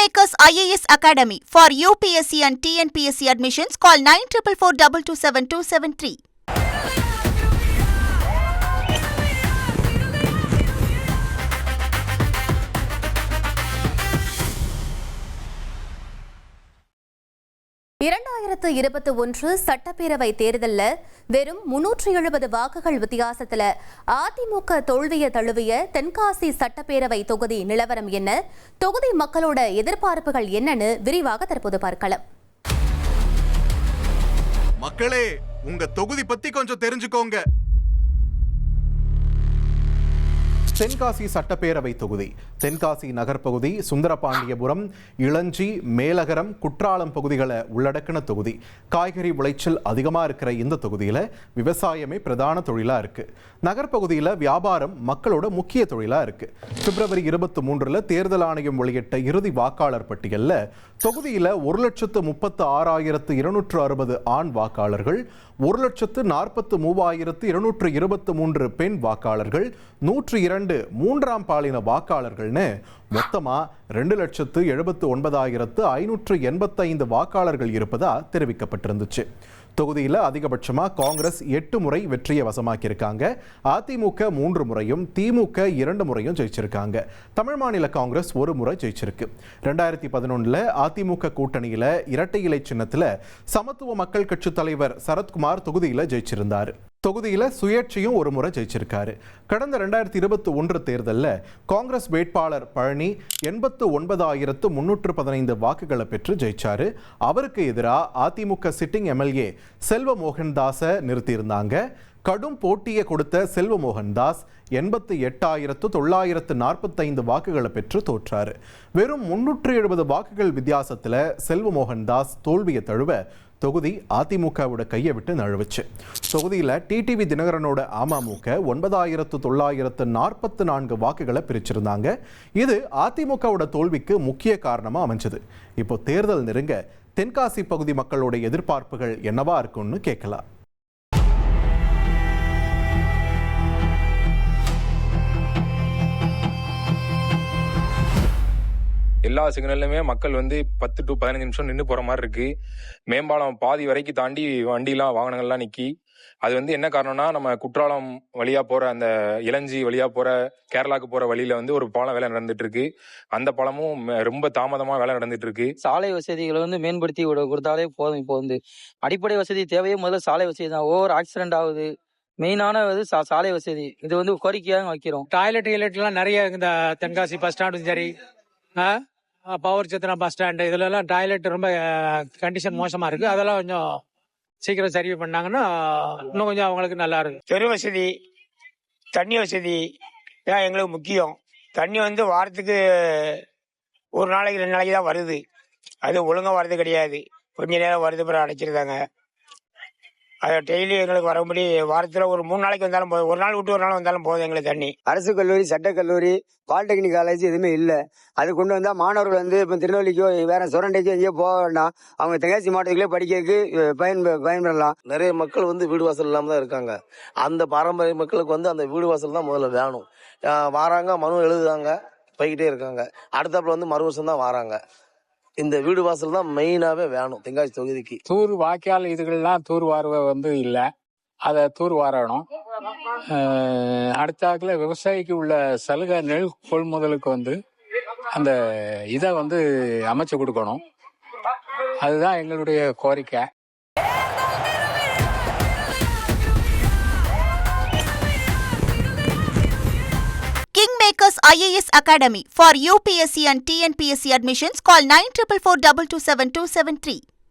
Kingmakers IAS Academy for UPSC and TNPSC admissions. Call 9444227273. இரண்டாயிரத்து 21 சட்டப்பேரவை தேர்தலில் வெறும் 370 வாக்குகள் வித்தியாசத்தில் அதிமுக தோல்வியை தழுவிய தென்காசி சட்டப்பேரவை தொகுதி நிலவரம் என்ன, தொகுதி மக்களோட எதிர்பார்ப்புகள் என்னன்னு விரிவாக தற்போது பார்க்கலாம். மக்களே, உங்க தொகுதி பத்தி கொஞ்சம் தெரிஞ்சுக்கோங்க. தென்காசி சட்டப்பேரவை தொகுதி தென்காசி நகர்பகுதி, சுந்தரபாண்டியபுரம், இளஞ்சி, மேலகரம், குற்றாலம் பகுதிகளை உள்ளடக்கின தொகுதி. காய்கறி விளைச்சல் அதிகமாக இருக்கிற இந்த தொகுதியில் விவசாயமே பிரதான தொழிலாக இருக்கு. நகர்பகுதியில் வியாபாரம் மக்களோட முக்கிய தொழிலாக இருக்கு. பிப்ரவரி 23 தேர்தல் ஆணையம் வெளியிட்ட இறுதி வாக்காளர் பட்டியலில் தொகுதியில் 1,36,260 ஆண் வாக்காளர்கள், 1,43,223 பெண் வாக்காளர்கள், 102 மூன்றாம் பாலின வாக்காளர்கள்னு மொத்தமா 2,79,585 வாக்காளர்கள் இருப்பதா தெரிவிக்கப்பட்டிருந்துச்சு. தொகுதியில் அதிகபட்சமா காங்கிரஸ் 8 முறை வெற்றியை வசமாக்கியிருக்காங்க. அதிமுக 3 முறையும், திமுக 2 முறையும் ஜெயிச்சிருக்காங்க. தமிழ் மாநில காங்கிரஸ் 1 முறை ஜெயிச்சிருக்கு. 2011 அதிமுக கூட்டணியில இரட்டை இலை சின்னத்துல சமத்துவ மக்கள் கட்சி தலைவர் சரத்குமார் தொகுதியில ஜெயிச்சிருந்தாரு. தொகுதியில சுயேட்சையும் 1 முறை ஜெயிச்சிருக்காரு. கடந்த 2021 தேர்தலில் காங்கிரஸ் வேட்பாளர் பழனி 89,315 வாக்குகளை பெற்று ஜெயிச்சாரு. அவருக்கு எதிராக அதிமுக சிட்டிங் எம்எல்ஏ செல்வ மோகன்தாஸை நிறுத்தியிருந்தாங்க. கடும் போட்டியை கொடுத்த செல்வ மோகன்தாஸ் 88,945 வாக்குகளை பெற்று தோற்றாரு. வெறும் 370 வாக்குகள் வித்தியாசத்தில் செல்வ மோகன்தாஸ் தோல்வியை தழுவ தொகுதி அதிமுகவோட கையை விட்டு நழுவுச்சு. தொகுதியில் டிடிவி தினகரனோட அமமுக 9,944 வாக்குகளை பிரிச்சிருந்தாங்க. இது அதிமுகவோட தோல்விக்கு முக்கிய காரணமாக அமைஞ்சது. இப்போ தேர்தல் நெருங்க தென்காசி பகுதி மக்களோட எதிர்பார்ப்புகள் என்னவா இருக்கும்னு கேட்கலாம். எல்லா சிக்னல்லுமே மக்கள் 10 to 15 நிமிஷம் நின்று போற மாதிரி இருக்கு. மேம்பாலம் பாதி வரைக்கும் தாண்டி வண்டிலாம் வாகனங்கள்லாம் நிக்கி. அது என்ன காரணம்னா, நம்ம குற்றாலம் வழியா போற அந்த இளஞ்சி வழியா போற கேரளாக்கு போற வழியில ஒரு பாலம் வேலை நடந்துட்டு இருக்கு. அந்த பாலமும் ரொம்ப தாமதமா வேலை நடந்துட்டு இருக்கு. சாலை வசதிகளை மேம்படுத்தி கொடுத்தாலே போதும். இப்போ அடிப்படை வசதி தேவையே முதல்ல சாலை வசதி தான். ஓவர் ஆக்சிடென்ட் ஆகுது. மெயினான சாலை வசதி. இது கோரிக்கையாக வைக்கிறோம். டாய்லெட் எல்லாம் நிறைய இந்த தென்காசி பஸ் ஸ்டாண்டும் சரி, பவர் சத்திரம் பஸ் ஸ்டாண்டு, இதுல எல்லாம் டாய்லெட் ரொம்ப கண்டிஷன் மோசமா இருக்கு. அதெல்லாம் கொஞ்சம் சீக்கிரம் சரி பண்ணாங்கன்னா இன்னும் கொஞ்சம் அவங்களுக்கு நல்லா இருக்கு. தெரு வசதி, தண்ணி வசதி தான் எங்களுக்கு முக்கியம். தண்ணி வாரத்துக்கு 1 நாளைக்கு 2 நாளைக்கு தான் வருது. அது ஒழுங்கா வர்றது கிடையாது. கொஞ்ச நேரம் வருது, பிறகு அடைச்சிருந்தாங்க. அதை டெய்லி எங்களுக்கு வரபடி வாரத்தில் ஒரு 3 நாளைக்கு வந்தாலும் போதும். 1 நாள் விட்டு 1 நாள் வந்தாலும் போதும் எங்களுக்கு தண்ணி. அரசு கல்லூரி, சட்டக்கல்லூரி, பாலிடெக்னிக் காலேஜ் எதுவுமே இல்லை. அது கொண்டு வந்தால் மாணவர்கள் இப்போ திருநெல்வேலிக்கோ வேற சுரண்டைக்கோ எங்கேயோ போக வேண்டாம். அவங்க தென்காசி மாவட்டத்திலே படிக்கிறதுக்கு பயன்பெறலாம். நிறைய மக்கள் வீடு வாசல் இல்லாமல் தான் இருக்காங்க. அந்த பாரம்பரிய மக்களுக்கு அந்த வீடு வாசல் தான் முதல்ல வேணும். வாராங்க, மனு எழுதுதாங்க, போய்கிட்டே இருக்காங்க. அடுத்தாப்புல மறு வருஷம் தான் வாராங்க. இந்த வீடு வாசல் தான் மெயினாவே வேணும் தென்காசி தொகுதிக்கு. தூர் வாய்க்கால் இதுகள்லாம் தூர் வார இல்லை, அதை தூர் வாரணும். அடுத்தாக்குல விவசாயிக்கு உள்ள சலுகை நெல் கொள்முதலுக்கு அந்த இதை அமைச்சு கொடுக்கணும். அதுதான் எங்களுடைய கோரிக்கை. Kingmakers IAS Academy for UPSC and TNPSC admissions. Call 9444227273.